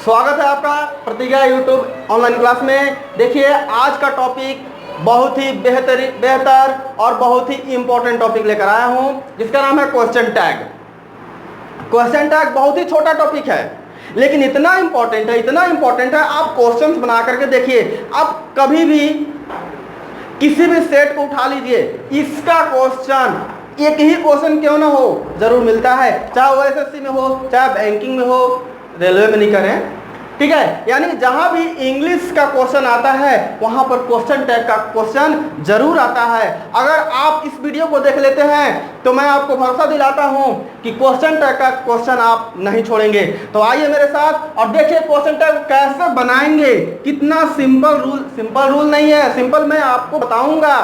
स्वागत है आपका प्रतिज्ञा यूट्यूब ऑनलाइन क्लास में। देखिए आज का टॉपिक बहुत ही बेहतर और बहुत ही इम्पोर्टेंट टॉपिक लेकर आया हूं, जिसका नाम है क्वेश्चन टैग। क्वेश्चन टैग बहुत ही छोटा टॉपिक है, लेकिन इतना इम्पोर्टेंट है। आप क्वेश्चंस बना करके देखिए। आप कभी भी किसी भी सेट को उठा लीजिए, इसका क्वेश्चन एक ही क्वेश्चन क्यों ना हो जरूर मिलता है, चाहे वो एसएससी में हो, चाहे बैंकिंग में हो, रेलवे में नहीं करें, ठीक है। यानी जहां भी इंग्लिश का क्वेश्चन आता है वहां पर क्वेश्चन टैग का क्वेश्चन जरूर आता है। अगर आप इस वीडियो को देख लेते हैं तो मैं आपको भरोसा दिलाता हूं कि क्वेश्चन टैग का क्वेश्चन आप नहीं छोड़ेंगे। तो आइए मेरे साथ और देखिए क्वेश्चन टैग कैसे बनाएंगे। कितना सिंपल रूल नहीं है, सिंपल मैं आपको बताऊंगा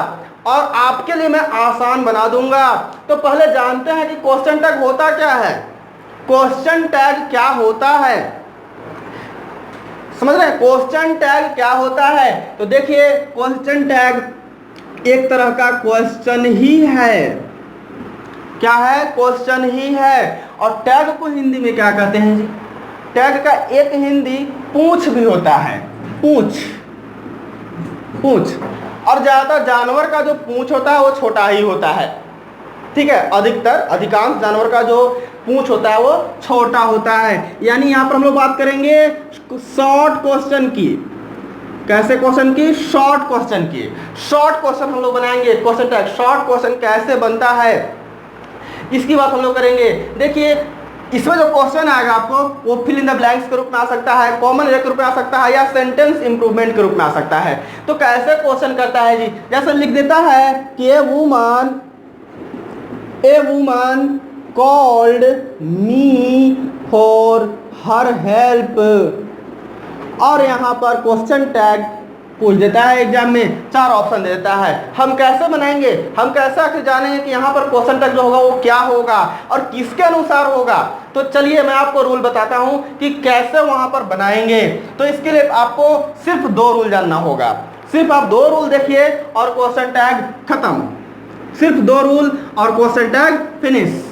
और आपके लिए मैं आसान बना दूंगा। तो पहले जानते हैं कि क्वेश्चन टैग होता क्या है। क्वेश्चन टैग क्या होता है, समझ रहे हैं? क्वेश्चन टैग क्या होता है तो देखिए, क्वेश्चन टैग एक तरह का क्वेश्चन ही है। क्या है? क्वेश्चन ही है। और टैग को हिंदी में क्या कहते हैं जी? टैग का एक हिंदी पूंछ भी होता है। पूंछ। और ज्यादातर जानवर का जो पूंछ होता है वो छोटा ही होता है, ठीक है। अधिकांश जानवर का जो पूंछ होता है वो छोटा होता है। यानी यहां पर हम लोग बात करेंगे शॉर्ट क्वेश्चन की। कैसे क्वेश्चन की? शॉर्ट क्वेश्चन की। शॉर्ट क्वेश्चन हम लोग बनाएंगे। क्वेश्चन टैग शॉर्ट क्वेश्चन कैसे बनता है इसकी बात हम लोग करेंगे। देखिए इसमें जो क्वेश्चन आएगा आपको वो फिल इन द ब्लैंक्स के रूप में आ सकता है, कॉमन एरर के रूप में आ सकता है, या सेंटेंस इंप्रूवमेंट के रूप में आ सकता है। तो कैसे क्वेश्चन करता है जी? जैसे लिख देता है कि a woman called me for her help, और यहाँ पर क्वेश्चन टैग पूछ देता है एग्जाम में, 4 ऑप्शन दे देता है। हम कैसे बनाएंगे, हम कैसे आखिर जानेंगे कि यहाँ पर क्वेश्चन टैग जो होगा वो क्या होगा और किसके अनुसार होगा? तो चलिए मैं आपको रूल बताता हूँ कि कैसे वहाँ पर बनाएंगे। तो इसके लिए आपको सिर्फ 2 रूल जानना होगा। सिर्फ आप 2 रूल देखिए और क्वेश्चन टैग खत्म। सिर्फ 2 रूल और क्वेश्चन टैग फिनिश।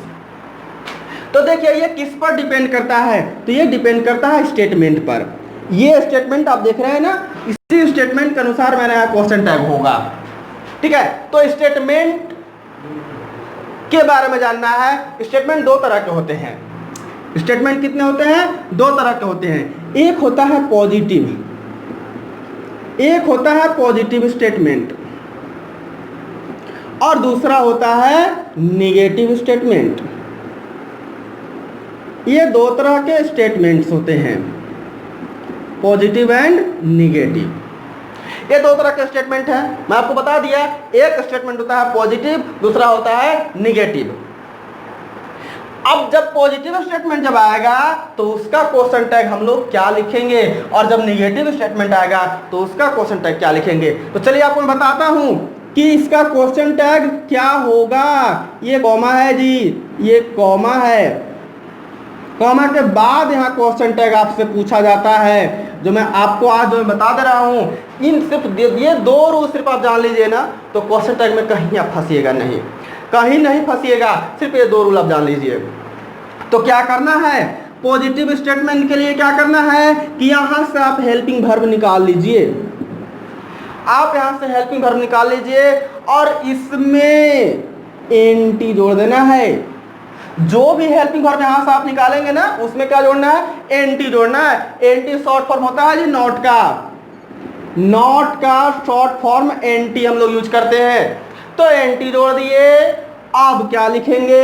तो देखिए ये किस पर डिपेंड करता है? तो ये डिपेंड करता है स्टेटमेंट पर। ये स्टेटमेंट आप देख रहे हैं ना, इसी स्टेटमेंट के अनुसार मेरा क्वेश्चन टैग होगा, ठीक है। तो स्टेटमेंट के बारे में जानना है। स्टेटमेंट 2 तरह के होते हैं। स्टेटमेंट कितने होते हैं? 2 तरह के होते हैं। एक होता है पॉजिटिव स्टेटमेंट और दूसरा होता है नेगेटिव स्टेटमेंट। ये 2 तरह के स्टेटमेंट्स होते हैं, पॉजिटिव एंड नेगेटिव। ये 2 तरह के स्टेटमेंट है, मैं आपको बता दिया। एक स्टेटमेंट होता है पॉजिटिव, दूसरा होता है नेगेटिव। अब जब पॉजिटिव स्टेटमेंट जब आएगा तो उसका क्वेश्चन टैग हम लोग क्या लिखेंगे, और जब नेगेटिव स्टेटमेंट आएगा तो उसका क्वेश्चन टैग क्या लिखेंगे। तो चलिए आपको मैं बताता हूं कि इसका क्वेश्चन टैग क्या होगा। ये कॉमा है जी, ये कॉमा है। कॉमा के बाद यहाँ क्वेश्चन टैग आपसे पूछा जाता है, जो मैं आपको आज जो मैं बता दे रहा हूँ। इन सिर्फ ये 2 रूल सिर्फ आप जान लीजिए ना, तो क्वेश्चन टैग में कहीं आप फंसिएगा नहीं, कहीं नहीं फंसिएगा। सिर्फ ये 2 रूल आप जान लीजिए। तो क्या करना है? पॉजिटिव स्टेटमेंट के लिए क्या करना है कि यहाँ से आप हेल्पिंग वर्ब निकाल लीजिए। आप यहाँ से हेल्पिंग वर्ब निकाल लीजिए और इसमें एनटी जोड़ देना है। जो भी हेल्पिंग वर्ब यहां से आप निकालेंगे ना, उसमें क्या जोड़ना है? एनटी जोड़ना है। एनटी शॉर्ट फॉर्म होता है जी नॉट का शॉर्ट फॉर्म एनटी हम लोग यूज करते हैं। तो एनटी जोड़ दिए। अब क्या लिखेंगे?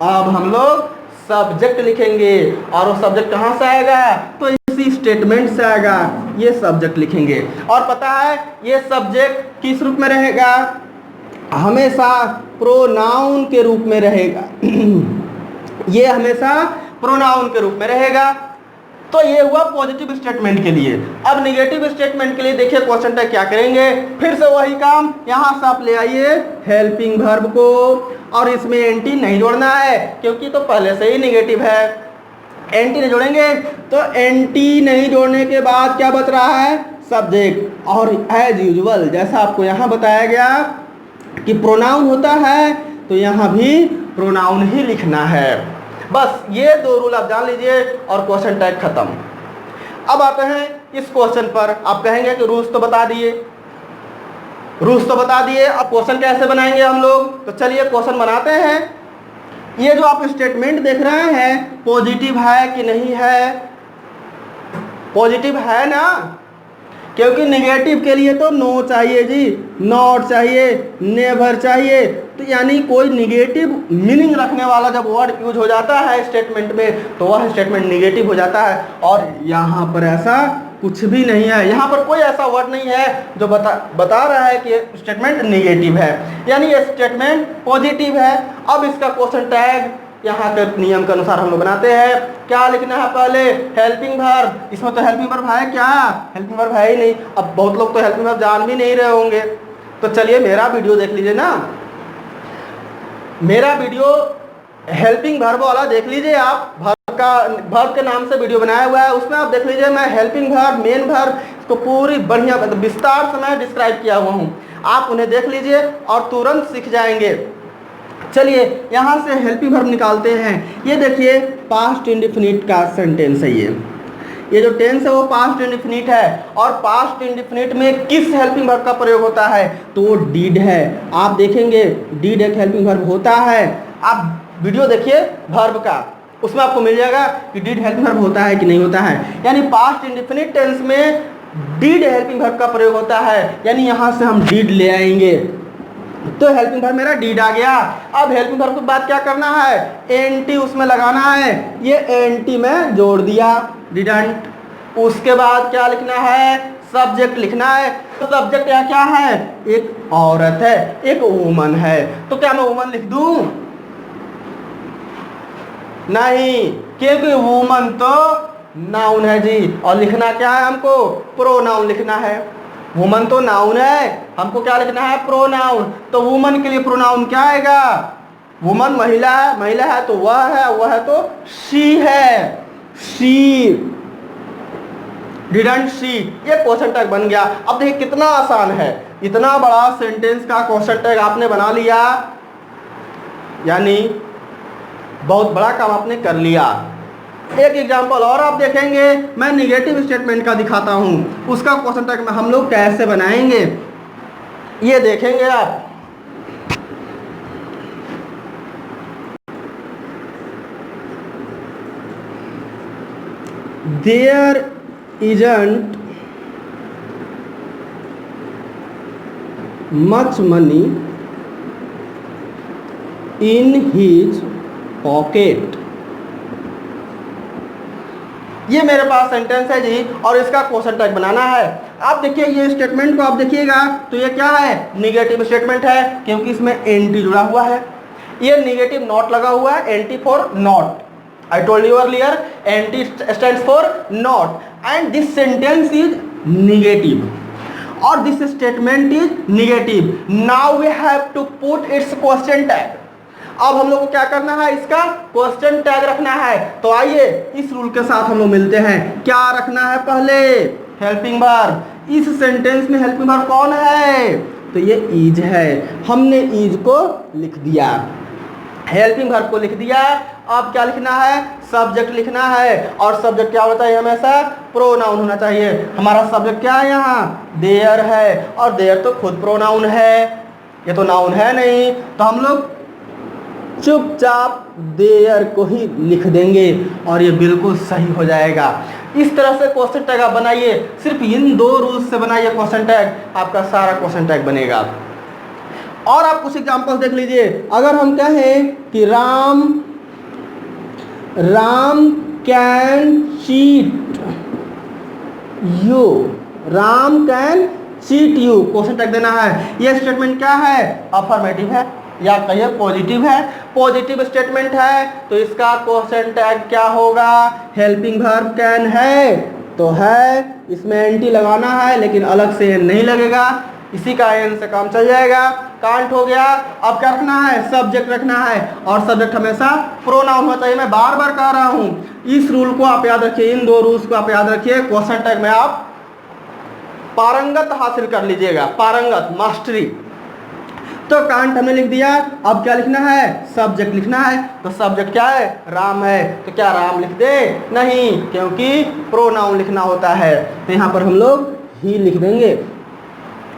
अब हम लोग सब्जेक्ट लिखेंगे, और वो सब्जेक्ट कहां से आएगा? तो इसी स्टेटमेंट से आएगा। ये सब्जेक्ट लिखेंगे, और पता है ये सब्जेक्ट किस रूप में रहेगा? हमेशा प्रोनाउन के रूप में रहेगा। ये हमेशा प्रोनाउन के रूप में रहेगा। तो ये हुआ पॉजिटिव स्टेटमेंट के लिए। अब नेगेटिव स्टेटमेंट के लिए देखिए क्वेश्चन टैग क्या करेंगे। फिर से वही काम, यहां से आप ले आइए हेल्पिंग वर्ब को, और इसमें एनटी नहीं जोड़ना है क्योंकि तो पहले से ही नेगेटिव है। एनटी नहीं जोड़ेंगे, तो एनटी नहीं जोड़ने के बाद क्या बच रहा है? सब्जेक्ट। और एज यूजुअल जैसा आपको यहाँ बताया गया कि प्रोनाउन होता है, तो यहाँ भी प्रोनाउन ही लिखना है। बस ये 2 रूल आप जान लीजिए और क्वेश्चन टैग खत्म। अब आते हैं इस क्वेश्चन पर। आप कहेंगे कि रूल्स तो बता दिए, अब क्वेश्चन कैसे बनाएंगे हम लोग? तो चलिए क्वेश्चन बनाते हैं। ये जो आप स्टेटमेंट देख रहे हैं पॉजिटिव है कि नहीं है? पॉजिटिव है ना, क्योंकि नेगेटिव के लिए तो नो चाहिए जी, नॉट चाहिए, नेवर चाहिए। तो यानी कोई नेगेटिव मीनिंग रखने वाला जब वर्ड यूज हो जाता है स्टेटमेंट में तो वह स्टेटमेंट नेगेटिव हो जाता है। और यहाँ पर ऐसा कुछ भी नहीं है, यहाँ पर कोई ऐसा वर्ड नहीं है जो बता रहा है कि स्टेटमेंट नेगेटिव है, यानी ये स्टेटमेंट पॉजिटिव है। अब इसका क्वेश्चन टैग यहाँ के नियम के अनुसार हम लोग बनाते हैं। क्या लिखना है? पहले हेल्पिंग वर्ब। इसमें तो हेल्पिंग वर्ब है क्या? हेल्पिंग वर्ब है ही नहीं। अब बहुत लोग तो हेल्पिंग वर्ब जान भी नहीं रहे होंगे, तो चलिए मेरा वीडियो देख लीजिए ना, मेरा वीडियो हेल्पिंग वर्ब वाला देख लीजिए आप। वर्ब के नाम से वीडियो बनाया हुआ है, उसमें आप देख लीजिए मैं हेल्पिंग वर्ब, मेन वर्ब इसको पूरी बढ़िया विस्तार से मैं डिस्क्राइब किया हुआ हूँ। आप उन्हें देख लीजिए और तुरंत सीख जाएंगे। चलिए यहाँ से हेल्पिंग वर्ब निकालते हैं। ये देखिए पास्ट इंडेफिनिट का सेंटेंस है। ये जो टेंस है वो पास्ट इंडेफिनिट है, और पास्ट इंडेफिनिट में किस हेल्पिंग वर्ब का प्रयोग होता है? तो वो डीड है। आप देखेंगे डीड एक हेल्पिंग वर्ब होता है। आप वीडियो देखिए वर्ब का, उसमें आपको मिल जाएगा कि डीड हेल्पिंग वर्ब होता है कि नहीं होता है। यानी पास्ट इंडेफिनिट टेंस में डीड हेल्पिंग वर्ब का प्रयोग होता है, यानी यहाँ से हम डीड ले आएंगे तो हेल्पिंग वर्ब मेरा डीड आ गया। अब हेल्पिंग वर्ब के बाद क्या करना है? एनटी उसमें लगाना है। ये एनटी में जोड़ दिया, डिडंट। उसके बाद क्या लिखना है? सब्जेक्ट लिखना है। तो सब्जेक्ट क्या है? एक औरत है, एक वुमन है। तो क्या मैं वुमन लिख दूं? नहीं, क्योंकि वुमन तो नाउन है जी, और लिखना क्या है हमको? प्रोनाउन लिखना है। वुमन तो नाउन है, हमको क्या लिखना है? प्रोनाउन। तो वुमन के लिए प्रोनाउन क्या आएगा? वुमन महिला है, महिला है तो वह है तो शी है, शी, डिडंट शी। ये क्वेश्चन टैग बन गया। अब देखिए कितना आसान है, इतना बड़ा सेंटेंस का क्वेश्चन टैग आपने बना लिया, यानी बहुत बड़ा काम आपने कर लिया। एक एग्जांपल और आप देखेंगे, मैं निगेटिव स्टेटमेंट का दिखाता हूं, उसका क्वेश्चन टैग में हम लोग कैसे बनाएंगे ये देखेंगे आप। There isn't much money in his pocket। ये मेरे पास सेंटेंस है जी, और इसका क्वेश्चन टैग बनाना है। आप देखिए ये स्टेटमेंट को आप देखिएगा तो ये क्या है? निगेटिव स्टेटमेंट है, क्योंकि इसमें एनटी जुड़ा हुआ है। ये निगेटिव नॉट लगा हुआ है, NT for not. I told you earlier, NT stands for not, and this sentence is negative, or this statement is negative. Now we have to put its question tag. अब हम लोग को क्या करना है? इसका क्वेश्चन टैग रखना है। तो आइए इस रूल के साथ हम लोग मिलते हैं। क्या रखना है? पहले हेल्पिंग वर्ब। इस सेंटेंस में हेल्पिंग वर्ब कौन है? तो ये इज है, हमने इज को लिख दिया, हेल्पिंग वर्ब को लिख दिया। अब क्या लिखना है? सब्जेक्ट लिखना है, और सब्जेक्ट क्या होता है? हमेशा प्रोनाउन होना चाहिए। हमारा सब्जेक्ट क्या है? यहाँ देयर है, और देयर तो खुद प्रोनाउन है, ये तो नाउन है नहीं। तो हम लोग चुपचाप देयर को ही लिख देंगे और ये बिल्कुल सही हो जाएगा। इस तरह से क्वेश्चन टैग आप बनाइए, सिर्फ इन दो रूल्स से बनाइए क्वेश्चन टैग, आपका सारा क्वेश्चन टैग बनेगा। और आप कुछ एग्जांपल देख लीजिए। अगर हम कहें कि Ram can cheat you, Ram can cheat you, question tag देना है। यह स्टेटमेंट क्या है? अफर्मेटिव है, या कहिए पॉजिटिव है। पॉजिटिव स्टेटमेंट है तो इसका क्वेश्चन टैग क्या होगा? हेल्पिंग वर्ब कैन है तो है, इसमें एंटी लगाना है, लेकिन अलग से नहीं लगेगा, इसी का एन से काम चल जाएगा। कांट हो गया। अब क्या रखना है? सब्जेक्ट रखना है, और सब्जेक्ट हमेशा प्रोनाउन होना चाहिए। मैं बार बार कह रहा हूँ, इस रूल को आप याद रखिए, इन दो रूल्स को आप याद रखिए। क्वेश्चन टैग में आप पारंगत हासिल कर लीजिएगा, पारंगत, मास्टरी। तो कांट हमने लिख दिया। अब क्या लिखना है? सब्जेक्ट लिखना है। तो सब्जेक्ट क्या है? राम है। तो क्या राम लिख दे? नहीं, क्योंकि प्रोनाउन लिखना होता है। तो यहाँ पर हम लोग ही लिख देंगे।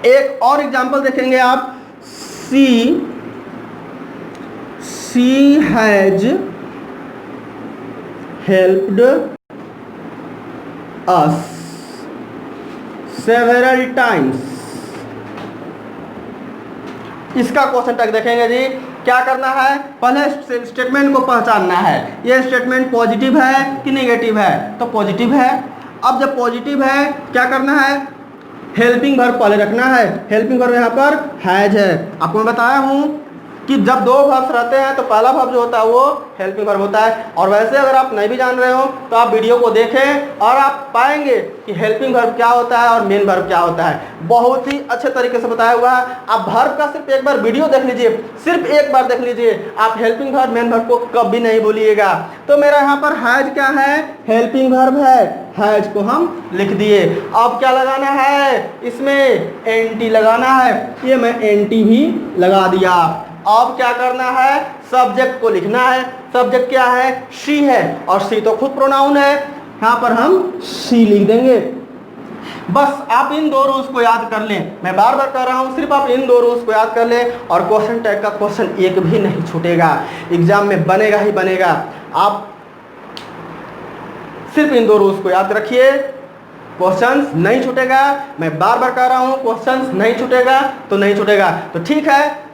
एक और एग्जांपल देखेंगे आप। See has helped us several times. इसका क्वेश्चन टैग देखेंगे जी। क्या करना है? पहले स्टेटमेंट को पहचानना है। ये स्टेटमेंट पॉजिटिव है कि नेगेटिव है? तो पॉजिटिव है। अब जब पॉजिटिव है क्या करना है? हेल्पिंग वर्ब पहले रखना है। हेल्पिंग वर्ब यहाँ पर हैज है। आपको मैं बताया हूँ कि जब दो वर्ब्स रहते हैं तो पहला वर्ब जो होता है वो हेल्पिंग वर्ब होता है। और वैसे अगर आप नहीं भी जान रहे हो तो आप वीडियो को देखें और आप पाएंगे कि हेल्पिंग वर्ब क्या होता है और मेन वर्ब क्या होता है। बहुत ही अच्छे तरीके से बताया हुआ है। आप वर्ब का सिर्फ एक बार वीडियो देख लीजिए, सिर्फ एक बार देख लीजिए, आप हेल्पिंग वर्ब मेन वर्ब को कभी नहीं भूलिएगा। तो मेरा यहाँ पर हैज क्या है? हेल्पिंग वर्ब है। हैज को हम लिख दिए। अब क्या लगाना है? इसमें एनटी लगाना है। ये मैं एनटी भी लगा दिया। अब क्या करना है? सब्जेक्ट को लिखना है। सब्जेक्ट क्या है? शी है। और शी तो खुद प्रोनाउन है। यहाँ पर हम शी लिख देंगे। बस आप इन दो रूल्स को याद कर लें। मैं बार बार कर रहा हूँ, सिर्फ आप इन दो रूल्स को याद कर लें और क्वेश्चन टैग का क्वेश्चन एक भी नहीं छूटेगा। एग्जाम में बनेगा ही बनेगा। आप सिर्फ इन दो रूल्स को याद रखिए, क्वेश्चंस नहीं छूटेगा। मैं बार बार कह रहा हूँ, क्वेश्चंस नहीं छूटेगा तो नहीं छूटेगा। तो ठीक है,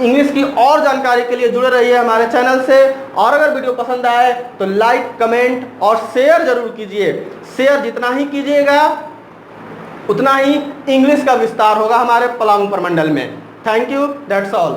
इंग्लिश की और जानकारी के लिए जुड़े रहिए हमारे चैनल से। और अगर वीडियो पसंद आए तो लाइक, कमेंट और शेयर जरूर कीजिए। शेयर जितना ही कीजिएगा उतना ही इंग्लिश का विस्तार होगा हमारे पलामू प्रमंडल में। Thank you, that's all.